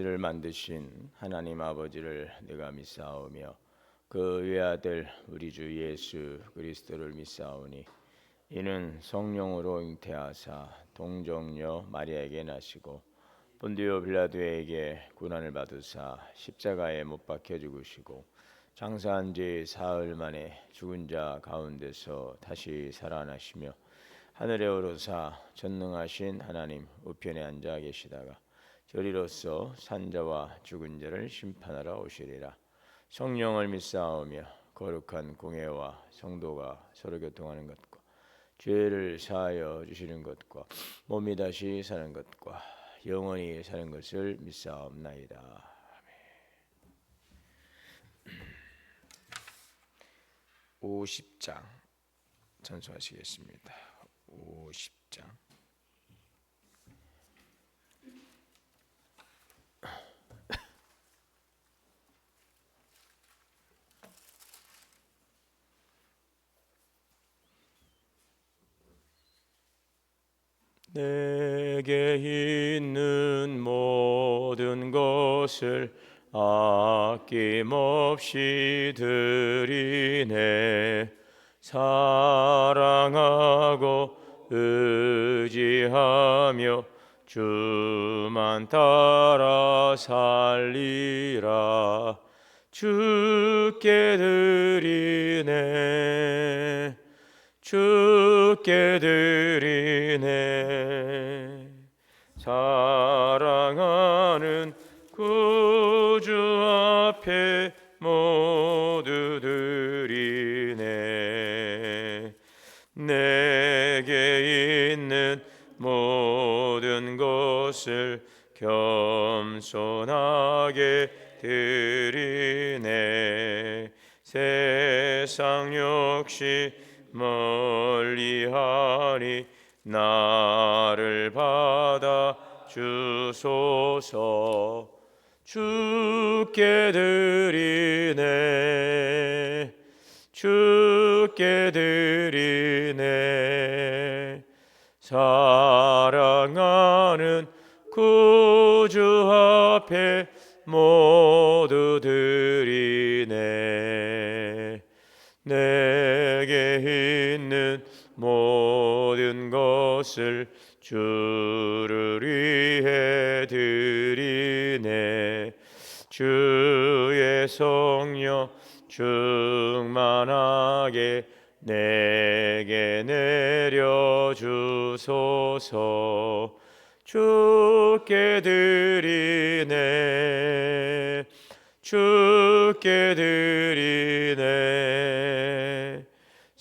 천지를 만드신 하나님 아버지를 내가 믿사오며 그 외아들 우리 주 예수 그리스도를 믿사오니 이는 성령으로 잉태하사 동정녀 마리아에게 나시고 본디오 빌라도에게 고난을 받으사 십자가에 못 박혀 죽으시고 장사한 지 사흘 만에 죽은 자 가운데서 다시 살아나시며 하늘에 오르사 전능하신 하나님 우편에 앉아 계시다가 저리로서 산자와 죽은 자를 심판하러 오시리라. 성령을 믿사오며 거룩한 공회와 성도가 서로 교통하는 것과 죄를 사하여 주시는 것과 몸이 다시 사는 것과 영원히 사는 것을 믿사옵나이다. 50장 전수하시겠습니다. 50장. 내게 있는 모든 것을 아낌없이 드리네. 사랑하고 의지하며 주만 따라 살리라. 주께 드리네. 주께 드리네. 사랑하는 구주 앞에 모두 드리네. 내게 있는 모든 것을 겸손하게 드리네. 세상 역시 멀리하니 나를 받아 주소서. 주께 드리네. 주께 드리네. 사랑하는 구주 앞에 모두 드리네. 내게 있는 모든 것을 주를 위해 드리네. 주의 성령 충만하게 내게 내려주소서. 주께 드리네. 주께 드리네.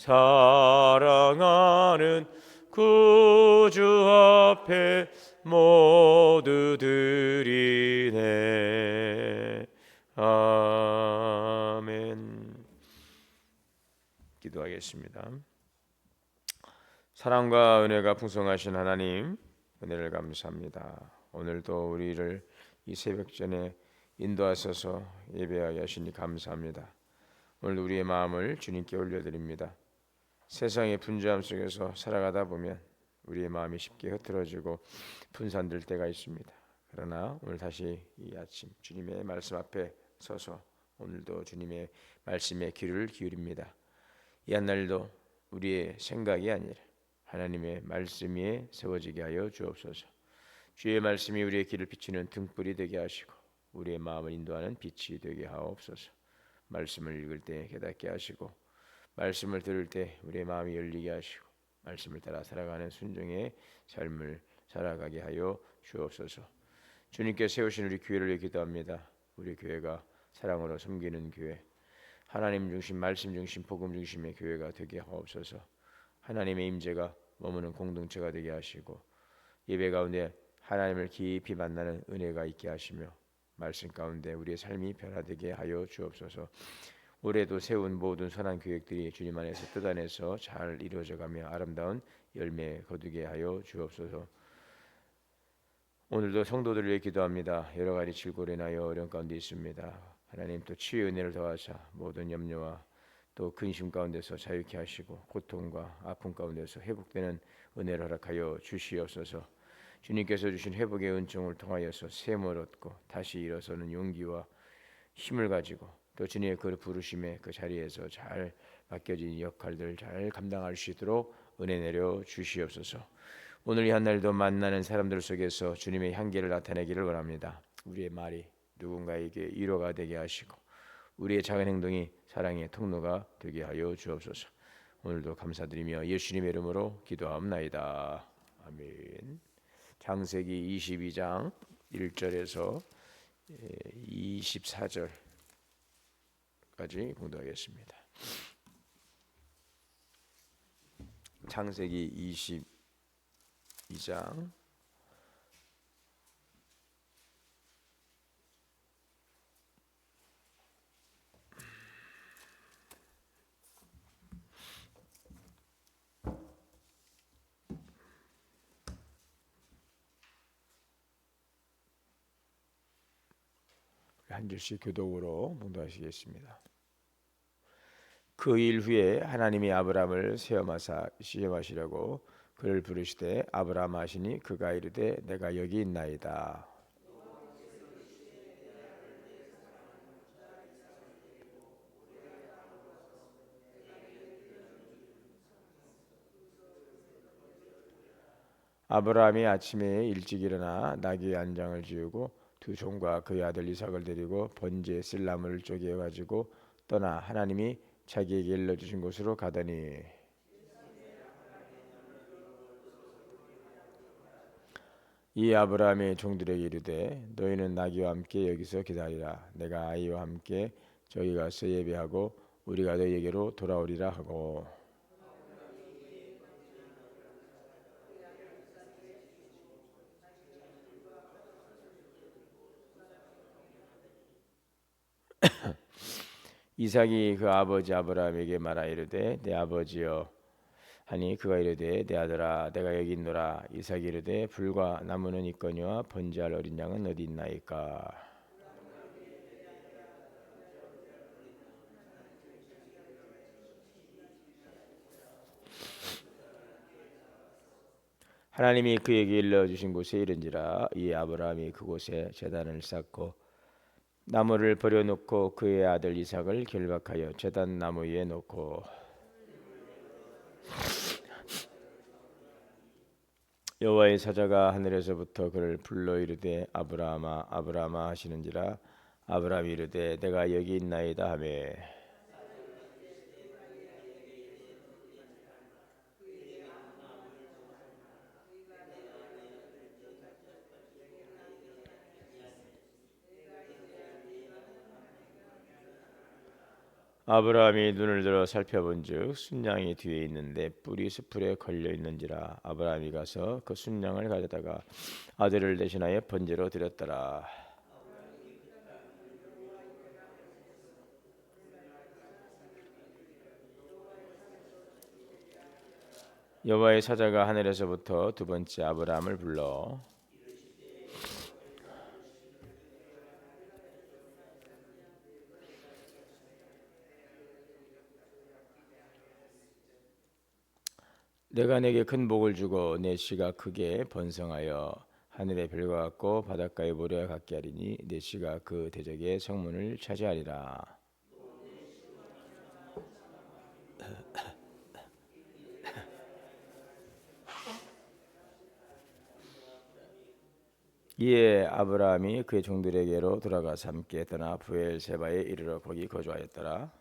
사랑하는 구주 앞에 모두 드리네. 아멘. 기도하겠습니다. 사랑과 은혜가 풍성하신 하나님, 은혜를 감사합니다. 오늘도 우리를 이 새벽전에 인도하셔서 예배하게 하시니 감사합니다. 오늘 우리의 마음을 주님께 올려드립니다. 세상의 분주함 속에서 살아가다 보면 우리의 마음이 쉽게 흐트러지고 분산될 때가 있습니다. 그러나 오늘 다시 이 아침 주님의 말씀 앞에 서서 오늘도 주님의 말씀에 귀를 기울입니다. 이 한날도 우리의 생각이 아니라 하나님의 말씀 위에 세워지게 하여 주옵소서. 주의 말씀이 우리의 길을 비추는 등불이 되게 하시고 우리의 마음을 인도하는 빛이 되게 하옵소서. 말씀을 읽을 때 깨닫게 하시고 말씀을 들을 때 우리의 마음이 열리게 하시고 말씀을 따라 살아가는 순종의 삶을 살아가게 하여 주옵소서. 주님께 세우신 우리 교회를 기도합니다. 우리 교회가 사랑으로 섬기는 교회, 하나님 중심, 말씀 중심, 복음 중심의 교회가 되게 하옵소서. 하나님의 임재가 머무는 공동체가 되게 하시고 예배 가운데 하나님을 깊이 만나는 은혜가 있게 하시며 말씀 가운데 우리의 삶이 변화되게 하여 주옵소서. 올해도 세운 모든 선한 계획들이 주님 안에서 뜻 안에서 잘 이루어져가며 아름다운 열매 거두게 하여 주옵소서. 오늘도 성도들을 위해 기도합니다. 여러 가지 질고로 인하여 어려운 가운데 있습니다. 하나님 또 치유의 은혜를 더하사 모든 염려와 또 근심 가운데서 자유케 하시고 고통과 아픔 가운데서 회복되는 은혜를 허락하여 주시옵소서. 주님께서 주신 회복의 은총을 통하여서 샘을 얻고 다시 일어서는 용기와 힘을 가지고 또 주님의 그 부르심의 그 자리에서 잘 맡겨진 역할들을 잘 감당할 수 있도록 은혜 내려 주시옵소서. 오늘 이 한날도 만나는 사람들 속에서 주님의 향기를 나타내기를 원합니다. 우리의 말이 누군가에게 위로가 되게 하시고 우리의 작은 행동이 사랑의 통로가 되게 하여 주옵소서. 오늘도 감사드리며 예수님의 이름으로 기도하옵나이다. 아멘. 창세기 22장 1절에서 24절까지 공부하겠습니다. 창세기 22장 한 절씩 교독으로 봉독하시겠습니다. 그 일 후에 하나님이 아브라함을 시험하시려고 그를 부르시되 아브라함 하시니 그가 이르되 내가 여기 있나이다. 아브라함이 아침에 일찍 일어나 나귀의 안장을 지우고 두 종과 그의 아들 이삭을 데리고 번제에 쓸 나무를 쪼개 가지고 떠나 하나님이 자기에게 일러주신 곳으로 가더니 이 아브라함의 종들에게 이르되 너희는 나귀와 함께 여기서 기다리라. 내가 아이와 함께 저기 가서 예배하고 우리가 너희에게로 돌아오리라 하고 이삭이 그 아버지 아브라함에게 말하 이르되 내 아버지여 하니 그가 이르되 내 아들아 내가 여기 있노라. 이삭이 이르되 불과 나무는 있거니와 번제할 어린 양은 어디 있나이까. 하나님이 그에게 일러주신 곳에 이른지라. 이 아브라함이 그곳에 제단을 쌓고 나무를 버려놓고 그의 아들 이삭을 결박하여 제단 나무 위에 놓고 여호와의 사자가 하늘에서부터 그를 불러 이르되 아브라함아 아브라함아 하시는지라. 아브라함이 이르되 내가 여기 있나이다 하며 아브라함이 눈을 들어 살펴본즉 순양이 뒤에 있는데 뿔이 수풀에 걸려 있는지라. 아브라함이 가서 그 순양을 가져다가 아들을 대신하여 번제로 드렸더라. 여호와의 사자가 하늘에서부터 두 번째 아브라함을 불러 내가 내게 큰 복을 주고 내 씨가 크게 번성하여 하늘의 별과 같고 바닷가의 모래와 같게 하리니 내 씨가 그 대적의 성문을 차지하리라. 이에 아브라함이 그의 종들에게로 돌아가서 함께 떠나 부엘세바에 이르러 거기 거주하였더라.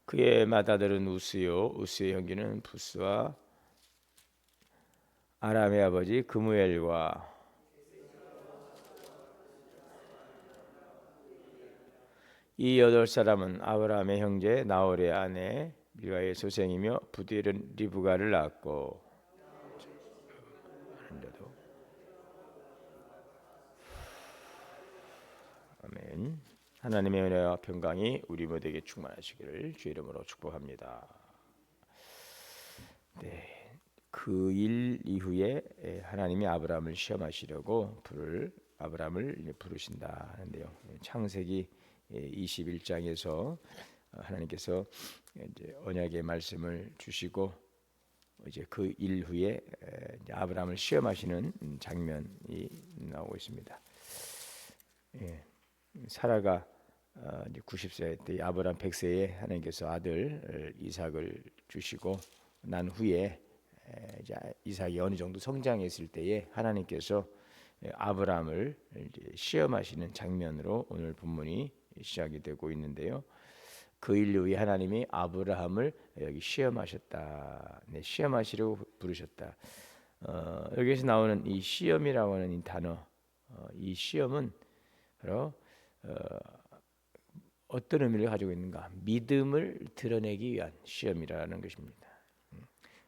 그의 맏아들은 우스요 우스의 형제는 부스와 아람의 아버지 그무엘과 이 여덟 사람은 아브라함의 형제 나홀의 아내 밀가의 소생이며 부디엘은 리브가를 낳았고 아멘. 하나님의 은혜와 평강이 우리 모두에게 충만하시기를 주 이름으로 축복합니다. 네. 그 일 이후에 하나님이 아브라함을 시험하시려고 아브라함을 부르신다 하는데요. 창세기 21장에서 하나님께서 이제 언약의 말씀을 주시고 이제 그 일 후에 이제 아브라함을 시험하시는 장면이 나오고 있습니다. 예, 사라가 이제 90세 때 아브라함 100세에 하나님께서 아들 이삭을 주시고 난 후에 이제 이삭이 어느 정도 성장했을 때에 하나님께서 아브라함을 이제 시험하시는 장면으로 오늘 본문이 시작이 되고 있는데요. 그 일 후에 하나님이 아브라함을 여기 시험하셨다. 네, 시험하시려고 부르셨다. 여기에서 나오는 이 시험이라고 하는 이 단어, 이 시험은 바로 어떤 의미를 가지고 있는가? 믿음을 드러내기 위한 시험이라는 것입니다.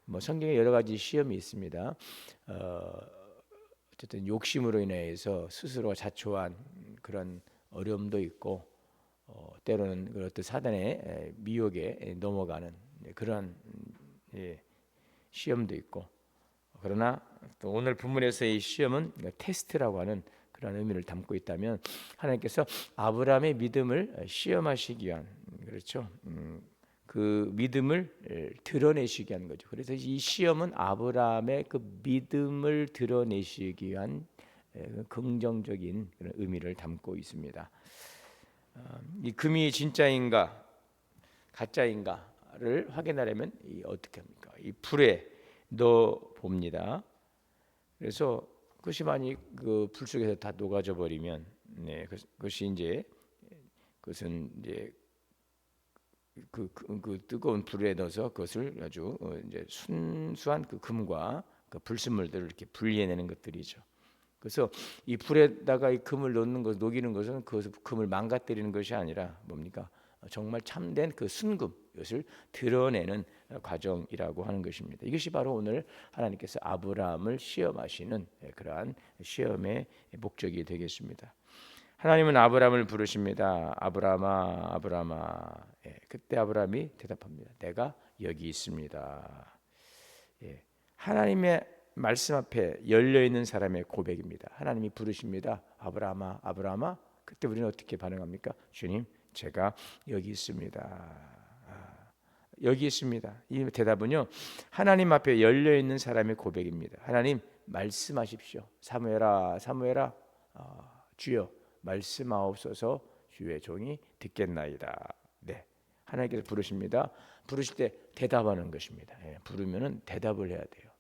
뭐 성경에 여러 가지 시험이 있습니다. 어쨌든 욕심으로 인해서 스스로 자초한 그런 어려움도 있고, 때로는 그 어떤 사단의 미혹에 넘어가는 그런 시험도 있고, 그러나 또 오늘 본문에서의 시험은 테스트라고 하는 그런 의미를 담고 있다면 하나님께서 아브라함의 믿음을 시험하시기 위한 그렇죠. 그 믿음을 드러내시기 위한 거죠. 그래서 이 시험은 아브라함의 그 믿음을 드러내시기 위한 긍정적인 그런 의미를 담고 있습니다. 이 금이 진짜인가 가짜인가를 확인하려면 어떻게 합니까? 이 불에 넣어 봅니다. 그래서 그것이 만약 그 불 속에서 다 녹아져 버리면, 그것이 이제 그것은 이제 그 뜨거운 불에 넣어서 그것을 아주 이제 순수한 그 금과 그 불순물들을 이렇게 분리해내는 것들이죠. 그래서 이 불에다가 이 금을 넣는 것, 녹이는 것은 그 금을 망가뜨리는 것이 아니라 뭡니까? 정말 참된 그 순금, 이것을 드러내는 과정이라고 하는 것입니다. 이것이 바로 오늘 하나님께서 아브라함을 시험하시는 그러한 시험의 목적이 되겠습니다. 하나님은 아브라함을 부르십니다. 아브라함아, 아브라함아. 그때 아브라함이 대답합니다. 내가 여기 있습니다. 하나님의 말씀 앞에 열려 있는 사람의 고백입니다. 하나님이 부르십니다. 아브라함아, 아브라함아. 그때 우리는 어떻게 반응합니까? 주님, 제가 여기 있습니다. 여기 있습니다. 이 대답은요, 하나님 앞에 열려 있는 사람의 고백입니다. 하나님 말씀하십시오. 사무엘아, 사무엘아, 주여 말씀하옵소서. 주의 종이 듣겠나이다. 네, 하나님께서 부르십니다. 부르실 때 대답하는 것입니다. 부르면은 대답을 해야 돼요.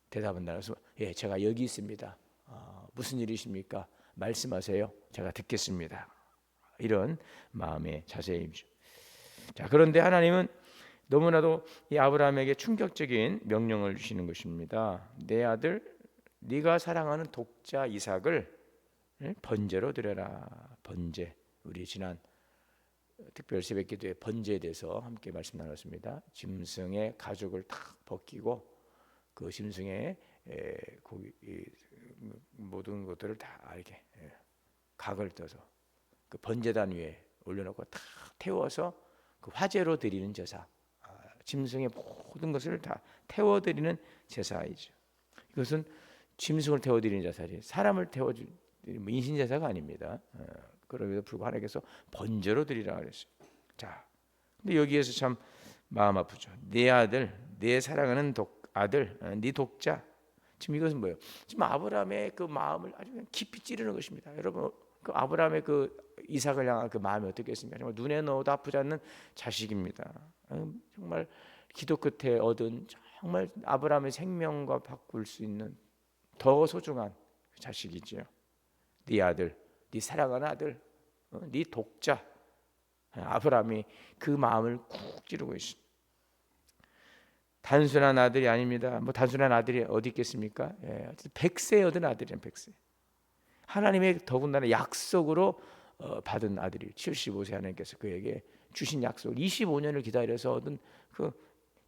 대답은 나라서 제가 여기 있습니다. 무슨 일이십니까? 말씀하세요. 제가 듣겠습니다. 이런 마음의 자세이죠. 자, 그런데 하나님은 너무나도 이 아브라함에게 충격적인 명령을 주시는 것입니다. 내 아들, 네가 사랑하는 독자 이삭을 번제로 드려라. 번제. 우리 지난 특별 새벽기도에 번제에 대해서 함께 말씀 나눴습니다. 짐승의 가죽을 탁 벗기고 그 짐승의 모든 것들을 다 이렇게 각을 떠서 그 번제단 위에 올려놓고 탁 태워서 그 화제로 드리는 제사, 짐승의 모든 것을 다 태워드리는 제사이죠. 이것은 짐승을 태워드리는 제사지 사람을 태워드리는 인신 제사가 아닙니다. 그럼에도 불구하고 하나님께서 번제로 드리라 그랬어요. 자, 근데 여기에서 참 마음 아프죠. 내 아들, 내 사랑하는 아들, 네 독자. 지금 이것은 뭐예요? 지금 아브라함의 그 마음을 아주 깊이 찌르는 것입니다. 여러분, 그 아브라함의 그 이삭을 향한 그 마음이 어떻겠습니까? 정말 눈에 넣어도 아프지 않는 자식입니다. 정말 기도 끝에 얻은 정말 아브라함의 생명과 바꿀 수 있는 더 소중한 자식이죠. 네 아들, 네 사랑하는 아들, 네 독자. 아브라함이 그 마음을 쿡 찌르고 있습니다. 단순한 아들이 아닙니다. 뭐 단순한 아들이 어디 있겠습니까? 100세 얻은 아들이란 100세. 하나님의 더군다나 약속으로 받은 아들이 75세 하나님께서 그에게 주신 약속 25년을 기다려서 얻은 그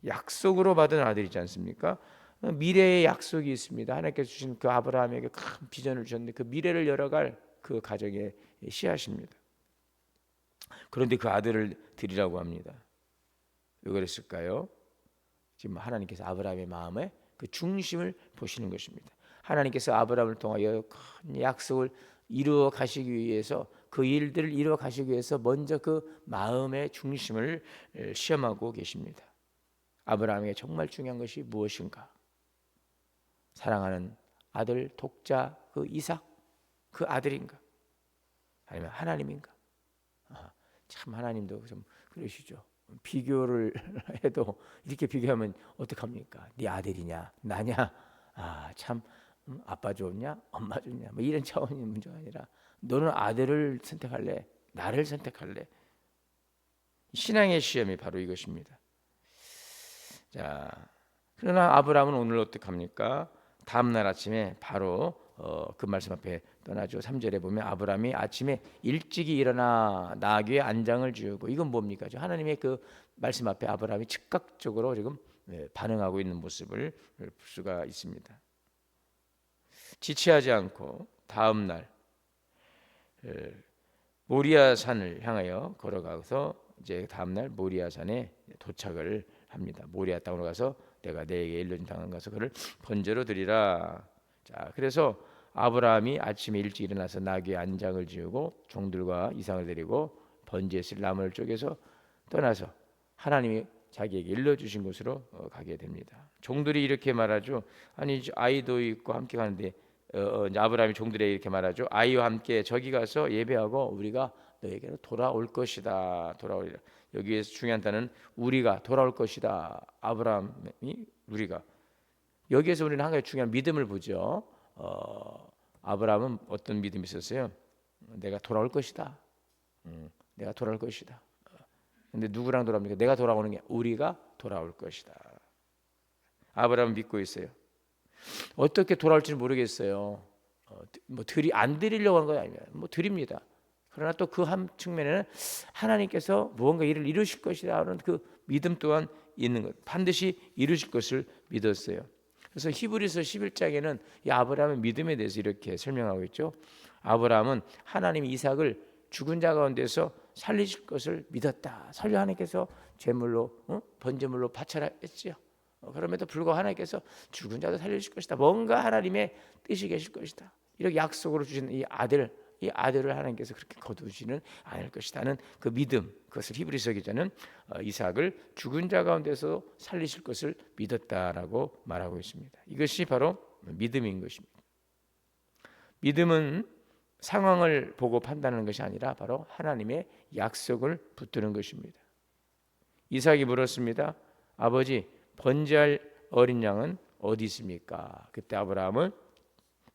약속으로 받은 아들이지 않습니까? 미래의 약속이 있습니다. 하나님께서 주신 그 아브라함에게 큰 비전을 주셨는데 그 미래를 열어갈 그 가정의 씨앗입니다. 그런데 그 아들을 드리라고 합니다. 왜 그랬을까요? 지금 하나님께서 아브라함의 마음에 그 중심을 보시는 것입니다. 하나님께서 아브라함을 통하여 큰 약속을 이루어 가시기 위해서 그 일들을 이루어 가시기 위해서 먼저 그 마음의 중심을 시험하고 계십니다. 아브라함에게 정말 중요한 것이 무엇인가? 사랑하는 아들 독자 그 이삭, 그 아들인가? 아니면 하나님인가? 참 하나님도 좀 그러시죠. 비교를 해도 이렇게 비교하면 어떡합니까? 네 아들이냐 나냐? 참 아빠 좋냐 엄마 좋냐 뭐 이런 차원의 문제가 아니라 너는 아들을 선택할래? 나를 선택할래? 신앙의 시험이 바로 이것입니다. 자, 그러나 아브라함은 오늘 어떡합니까? 다음 날 아침에 바로 그 말씀 앞에 떠나죠. 3절에 보면 아브라함이 아침에 일찍이 일어나 나귀의 안장을 지우고, 이건 뭡니까? 하나님의 그 말씀 앞에 아브라함이 즉각적으로 지금 반응하고 있는 모습을 볼 수가 있습니다. 지체하지 않고 다음 날 모리아 산을 향하여 걸어가서 이제 다음 날 모리아 산에 도착을 합니다. 모리아 땅으로 가서 내가 내게 일러준 땅에 가서 그를 번제로 드리라. 자, 그래서 아브라함이 아침에 일찍 일어나서 나귀의 안장을 지우고 종들과 이상을 데리고 번제에 쓸 나무를 쪼개서 떠나서 하나님이 자기에게 일러주신 곳으로 가게 됩니다. 종들이 이렇게 말하죠. 아니 아이도 있고 함께 가는데 아브라함이 종들에게 이렇게 말하죠. 아이와 함께 저기 가서 예배하고 우리가 너에게로 돌아올 것이다. 돌아오리라. 여기에서 중요한 단어는 우리가 돌아올 것이다. 아브라함이 우리가. 여기에서 우리는 한 가지 중요한 믿음을 보죠. 아브라함은 어떤 믿음이 있었어요? 내가 돌아올 것이다. 내가 돌아올 것이다. 근데 누구랑 돌아옵니까? 내가 돌아오는 게 우리가 돌아올 것이다. 아브라함은 믿고 있어요. 어떻게 돌아올지는 모르겠어요. 뭐 안 드리려고 하는 건 아니에요. 뭐 드립니다. 그러나 또 그 한 측면에는 하나님께서 무언가 일을 이루실 것이라는 그 믿음 또한 있는 것. 반드시 이루실 것을 믿었어요. 그래서 히브리서 11장에는 이 아브라함의 믿음에 대해서 이렇게 설명하고 있죠. 아브라함은 하나님이 이삭을 죽은 자 가운데서 살리실 것을 믿었다. 설령 하나님께서 제물로 번제물로 바쳐라 했지요. 그럼에도 불구하고 하나님께서 죽은 자도 살리실 것이다. 뭔가 하나님의 뜻이 계실 것이다. 이렇게 약속으로 주신 이 아들을 하나님께서 그렇게 거두시는 않을 것이다는 그 믿음, 그것을 히브리서 기자는 이삭을 죽은 자 가운데서 살리실 것을 믿었다라고 말하고 있습니다. 이것이 바로 믿음인 것입니다. 믿음은 상황을 보고 판단하는 것이 아니라 바로 하나님의 약속을 붙드는 것입니다. 이삭이 물었습니다. 아버지, 번제할 어린 양은 어디 있습니까? 그때 아브라함은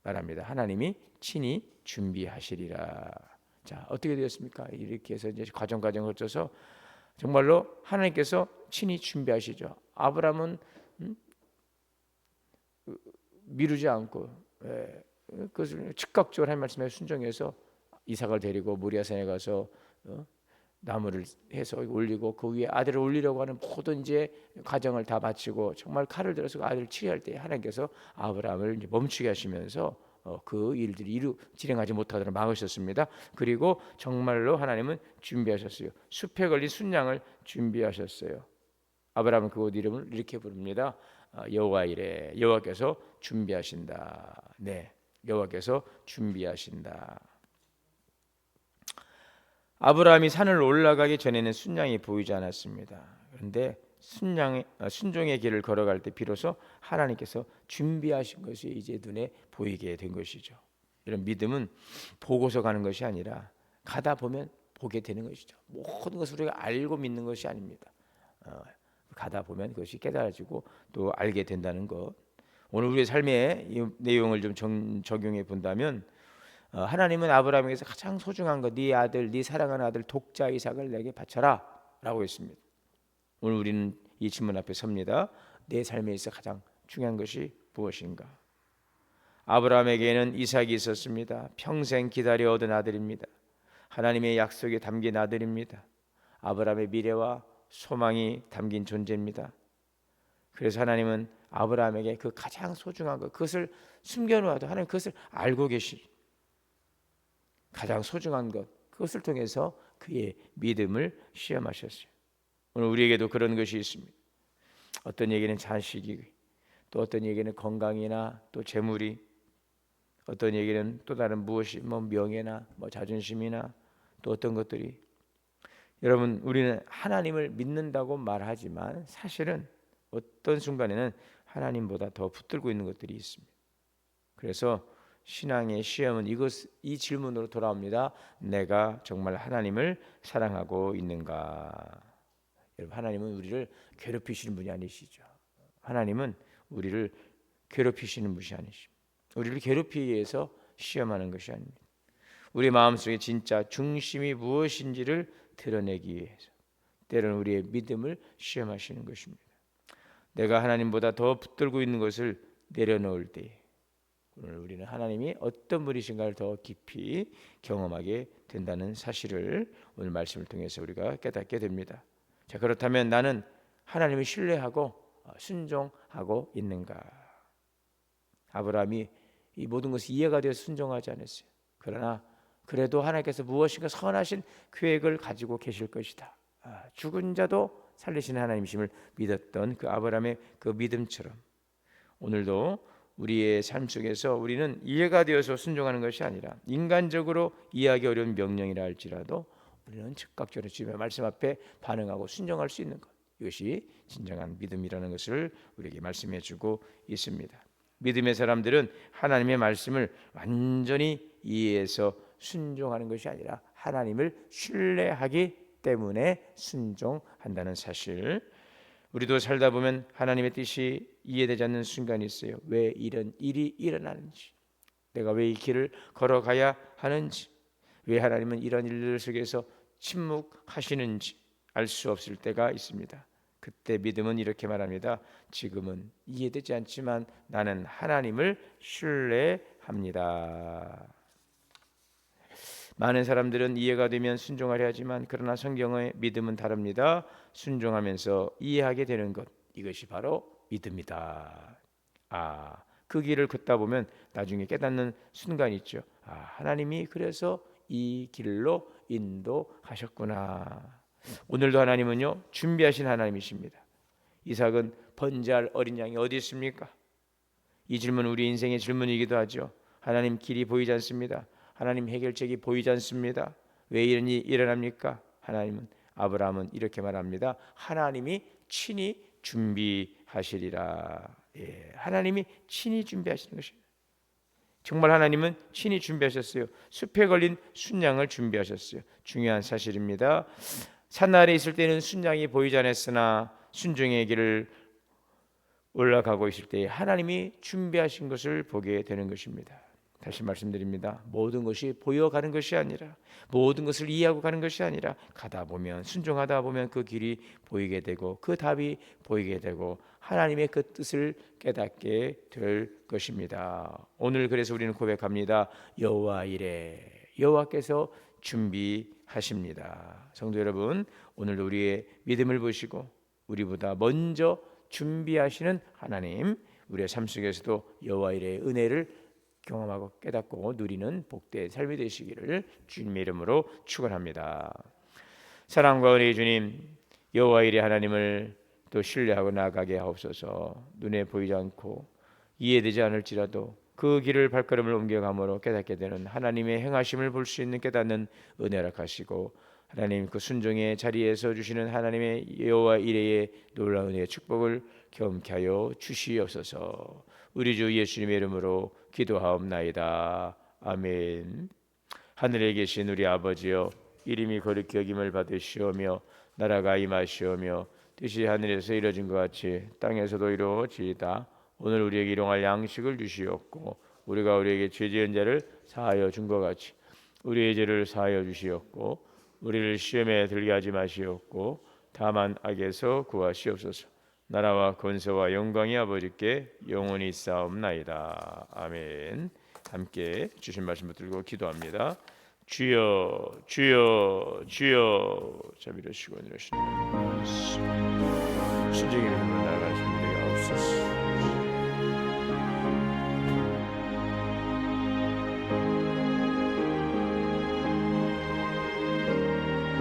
말합니다. 하나님이 친히 준비하시리라. 자, 어떻게 되었습니까? 이렇게 해서 이제 과정을 거쳐서 정말로 하나님께서 친히 준비하시죠. 아브라함은 미루지 않고 그것을 즉각적으로 한 말씀에 순종해서 이삭을 데리고 모리아산에 가서 나무를 해서 올리고 그 위에 아들을 올리려고 하는 모든 이제 과정을 다 마치고 정말 칼을 들어서 그 아들을 치료할 때 하나님께서 아브라함을 이제 멈추게 하시면서 그 일들이 진행하지 못하도록 막으셨습니다. 그리고 정말로 하나님은 준비하셨어요. 숲에 걸린 순양을 준비하셨어요. 아브라함은 그곳 이름을 이렇게 부릅니다. 여호와 이레, 여호와께서 준비하신다. 네, 여호와께서 준비하신다. 아브라함이 산을 올라가기 전에는 순양이 보이지 않았습니다. 그런데 순종의 길을 걸어갈 때 비로소 하나님께서 준비하신 것이 이제 눈에 보이게 된 것이죠. 이런 믿음은 보고서 가는 것이 아니라 가다 보면 보게 되는 것이죠. 모든 것을 우리가 알고 믿는 것이 아닙니다. 가다 보면 그것이 깨달아지고 또 알게 된다는 것. 오늘 우리의 삶의 이 내용을 좀 적용해 본다면 하나님은 아브라함에게서 가장 소중한 것, 네 아들, 네 사랑하는 아들 독자 이삭을 내게 바쳐라 라고 했습니다. 오늘 우리는 이 질문 앞에 섭니다. 내 삶에 있어 가장 중요한 것이 무엇인가? 아브라함에게는 이삭이 있었습니다. 평생 기다려 얻은 아들입니다. 하나님의 약속에 담긴 아들입니다. 아브라함의 미래와 소망이 담긴 존재입니다. 그래서 하나님은 아브라함에게 그 가장 소중한 것, 그것을 숨겨놓아도 하나님 그것을 알고 계시 가장 소중한 것, 그것을 통해서 그의 믿음을 시험하셨어요. 오늘 우리에게도 그런 것이 있습니다. 어떤 얘기는 자식이, 또 어떤 얘기는 건강이나 또 재물이, 어떤 얘기는 또 다른 무엇이 뭐 명예나 뭐 자존심이나 또 어떤 것들이 여러분 우리는 하나님을 믿는다고 말하지만 사실은 어떤 순간에는 하나님보다 더 붙들고 있는 것들이 있습니다. 그래서 신앙의 시험은 이 질문으로 돌아옵니다. 내가 정말 하나님을 사랑하고 있는가? 여러분 하나님은 우리를 괴롭히시는 분이 아니시죠. 하나님은 우리를 괴롭히시는 분이 아니십니다. 우리를 괴롭히기 위해서 시험하는 것이 아닙니다. 우리 마음속에 진짜 중심이 무엇인지를 드러내기 위해서 때로는 우리의 믿음을 시험하시는 것입니다. 내가 하나님보다 더 붙들고 있는 것을 내려놓을 때 오늘 우리는 하나님이 어떤 분이신가를 더 깊이 경험하게 된다는 사실을 오늘 말씀을 통해서 우리가 깨닫게 됩니다. 자, 그렇다면 나는 하나님을 신뢰하고 순종하고 있는가? 아브라함이 이 모든 것이 이해가 되어 순종하지 않았어요. 그러나 그래도 하나님께서 무엇인가 선하신 계획을 가지고 계실 것이다. 죽은 자도 살리시는 하나님이심을 믿었던 그 아브라함의 그 믿음처럼 오늘도 우리의 삶 속에서 우리는 이해가 되어서 순종하는 것이 아니라 인간적으로 이해하기 어려운 명령이라 할지라도 우리는 즉각적으로 주님의 말씀 앞에 반응하고 순종할 수 있는 것, 이것이 진정한 믿음이라는 것을 우리에게 말씀해 주고 있습니다. 믿음의 사람들은 하나님의 말씀을 완전히 이해해서 순종하는 것이 아니라 하나님을 신뢰하기 때문에 순종한다는 사실, 우리도 살다 보면 하나님의 뜻이 이해되지 않는 순간이 있어요. 왜 이런 일이 일어나는지, 내가 왜 이 길을 걸어가야 하는지, 왜 하나님은 이런 일들 속에서 침묵하시는지 알 수 없을 때가 있습니다. 그때 믿음은 이렇게 말합니다. 지금은 이해되지 않지만 나는 하나님을 신뢰합니다. 많은 사람들은 이해가 되면 순종하려 하지만 그러나 성경의 믿음은 다릅니다. 순종하면서 이해하게 되는 것, 이것이 바로 믿음이다. 그 길을 걷다 보면 나중에 깨닫는 순간이 있죠. 하나님이 그래서 이 길로 인도하셨구나. 오늘도 하나님은요 준비하신 하나님이십니다. 이삭은 번제할 어린 양이 어디 있습니까? 이 질문 우리 인생의 질문이기도 하죠. 하나님 길이 보이지 않습니다. 하나님 해결책이 보이지 않습니다. 왜 이런 일이 일어납니까? 아브라함은 이렇게 말합니다. 하나님이 친히 준비하시리라. 하나님이 친히 준비하시는 것입니다. 정말 하나님은 친히 준비하셨어요. 숲에 걸린 순양을 준비하셨어요. 중요한 사실입니다. 산 아래 있을 때는 순양이 보이지 않았으나 순종의 길을 올라가고 있을 때 하나님이 준비하신 것을 보게 되는 것입니다. 다시 말씀드립니다. 모든 것이 보여가는 것이 아니라, 모든 것을 이해하고 가는 것이 아니라, 가다 보면, 순종하다 보면 그 길이 보이게 되고 그 답이 보이게 되고 하나님의 그 뜻을 깨닫게 될 것입니다. 오늘 그래서 우리는 고백합니다. 여호와 이레, 여호와께서 준비하십니다. 성도 여러분, 오늘도 우리의 믿음을 보시고 우리보다 먼저 준비하시는 하나님, 우리의 삶 속에서도 여호와 이레의 은혜를 경험하고 깨닫고 누리는 복된 삶이 되시기를 주님의 이름으로 축원합니다. 사랑과 은혜의 주님, 여호와 이레 하나님을 또 신뢰하고 나아가게 하옵소서. 눈에 보이지 않고 이해되지 않을지라도 그 길을 발걸음을 옮겨감으로 깨닫게 되는 하나님의 행하심을 볼 수 있는 깨닫는 은혜 허락하시고, 하나님 그 순종의 자리에서 주시는 하나님의 여호와 이레의 놀라운 은혜의 축복을 경험케 하여 주시옵소서. 우리 주 예수님의 이름으로 기도하옵나이다. 아멘. 하늘에 계신 우리 아버지여, 이름이 거룩히 여김을 받으시오며 나라가 임하시오며 뜻이 하늘에서 이루어진 것 같이 땅에서도 이루어지이다. 오늘 우리에게 일용할 양식을 주시옵고 우리가 우리에게 죄 지은 자를 사하여 준 것 같이 우리의 죄를 사하여 주시옵고 우리를 시험에 들게 하지 마시옵고 다만 악에서 구하시옵소서. 나라와 권세와 영광이 아버지께 영원히 있사옵나이다. 아멘. 함께 주신 말씀 붙들고 기도합니다. 주여 주여 주여. 자비로시고 은혜로시는 신중히 나아갈